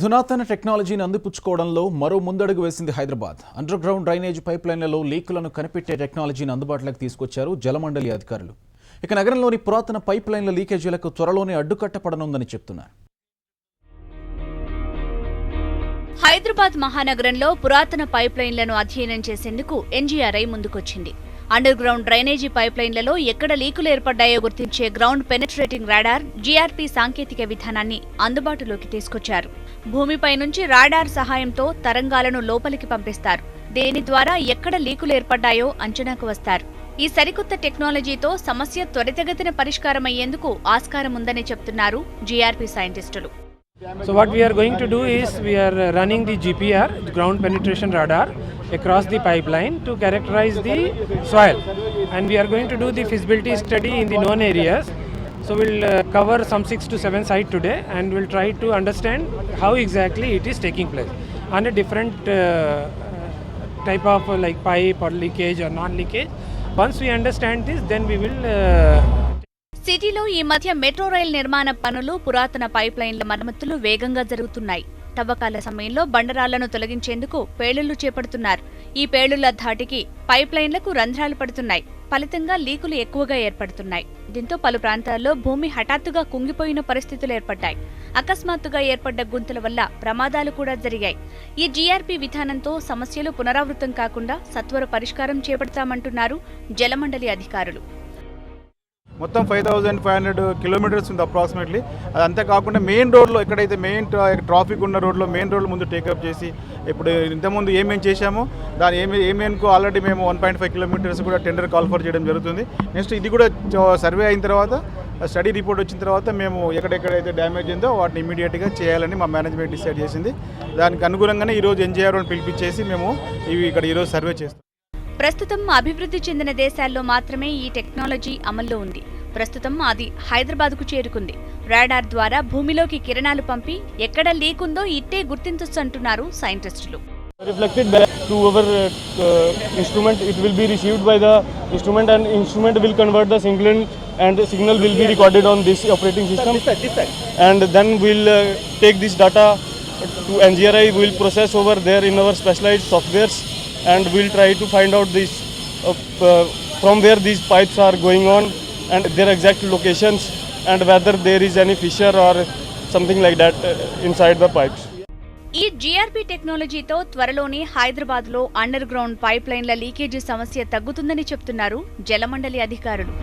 అధునాతన టెక్నాలజీని అందిపుచ్చుకోవడంలో మరో ముందడుగు వేసింది హైదరాబాద్. అండర్ గ్రౌండ్ డ్రైనేజ్ పైప్లైన్లలో లీకులను కనిపెట్టే టెక్నాలజీని అందుబాటులోకి తీసుకొచ్చారు జలమండలి అధికారులు. ఇక నగరంలోని పురాతన పైప్లైన్ల లీకేజీలకు త్వరలోనే అడ్డుకట్టపడనుందని చెప్తున్నారు. హైదరాబాద్ మహానగరంలో పురాతన పైప్లైన్లను అధ్యయనం చేసేందుకు ఎన్జీఆర్ఐ ముందుకొచ్చింది. అండర్ గ్రౌండ్ డ్రైనేజీ పైప్లైన్లలో ఎక్కడ లీకులు ఏర్పడ్డాయో గుర్తించే గ్రౌండ్ పెనెట్రేటింగ్ రాడార్ జీఆర్పీ సాంకేతిక విధానాన్ని అందుబాటులోకి తీసుకొచ్చారు. భూమిపై నుంచి రాడార్ సహాయంతో తరంగాలను లోపలికి పంపిస్తారు. దీని ద్వారా ఎక్కడ లీకులు ఏర్పడ్డాయో అంచనాకు వస్తారు. ఈ సరికొత్త టెక్నాలజీతో సమస్య త్వరితగతిన పరిష్కారమయ్యేందుకు ఆస్కారం ఉందని చెప్తున్నారు జీఆర్పీ సైంటిస్టులు. So what we are going to do is we are running the GPR, ground penetration radar, across the pipeline to characterize the soil, and we are going to do the feasibility study in the known areas. So we'll cover some 6 to 7 sites today, and we'll try to understand how exactly it is taking place on a different type of like pipe or leakage or non-leakage. Once we understand this, then we will సిటీలో ఈ మధ్య metro rail నిర్మాణ పనులు, పురాతన పైప్లైన్ల మరమ్మతులు వేగంగా జరుగుతున్నాయి. తవ్వకాల సమయంలో బండరాళ్లను తొలగించేందుకు పేలుళ్లు చేపడుతున్నారు. ఈ పేలుళ్ల ధాటికి పైప్లైన్లకు రంధ్రాలు పడుతున్నాయి. ఫలితంగా లీకులు ఎక్కువగా ఏర్పడుతున్నాయి. దీంతో పలు ప్రాంతాల్లో భూమి హఠాత్తుగా కుంగిపోయిన పరిస్థితులు ఏర్పడ్డాయి. అకస్మాత్తుగా ఏర్పడ్డ గుంతల వల్ల ప్రమాదాలు కూడా జరిగాయి. ఈ జీఆర్పీ విధానంతో సమస్యలు పునరావృతం కాకుండా సత్వర పరిష్కారం చేపడతామంటున్నారు జలమండలి అధికారులు. మొత్తం 5500 కిలోమీటర్స్ ఉంది అప్రాక్సిమేట్లీ. అది అంతే కాకుండా మెయిన్ రోడ్లో ఎక్కడైతే మెయిన్ ట్రాఫిక్ ఉన్న రోడ్లో మెయిన్ రోడ్ల ముందు టేకప్ చేసి ఇప్పుడు ఇంతకుముందు ఏమేమి చేశామో దాని ఏమేమికు ఆల్రెడీ మేము 1.5 కిలోమీటర్స్ కూడా టెండర్ కాల్ ఫర్ చేయడం జరుగుతుంది. నెక్స్ట్ ఇది కూడా సర్వే అయిన తర్వాత స్టడీ రిపోర్ట్ వచ్చిన తర్వాత మేము ఎక్కడెక్కడైతే డ్యామేజ్ అయిందో వాటిని ఇమీడియట్గా చేయాలని మా మేనేజ్మెంట్ డిసైడ్ చేసింది. దానికి అనుగుణంగానే ఈరోజు ఎన్జీఆర్ఓని పిలిపించేసి మేము ఇక్కడ ఈరోజు సర్వే చేస్తాం. ప్రస్తుతం అభివృద్ధి చెందిన దేశాల్లో మాత్రమే ఈ టెక్నాలజీ అమల్లో ఉంది. ప్రస్తుతం అది హైదరాబాద్కు చేరుకుంది. రాడార్ ద్వారా భూమిలోకి కిరణాలు పంపి ఎక్కడ లీక్ ఉందో ఇట్టే గుర్తించొచ్చంటున్నారు సైంటిస్టులు. Reflected back to our instrument, it will be received by the instrument, and instrument will convert the signal, and the signal will be recorded on this operating system. And then we'll take this data to NGRI. We'll process over there in our specialized softwares, and we'll try to find out this from where these pipes are going on and their exact locations, and whether there is any fissure or something like that inside the pipes. ఈ GRP టెక్నాలజీతో త్వరలోనే హైదరాబాద్లో under ground పైప్లైన్ల leakage సమస్య తగ్గుతుందని చెప్తున్నారు జలమండలి అధికారులు.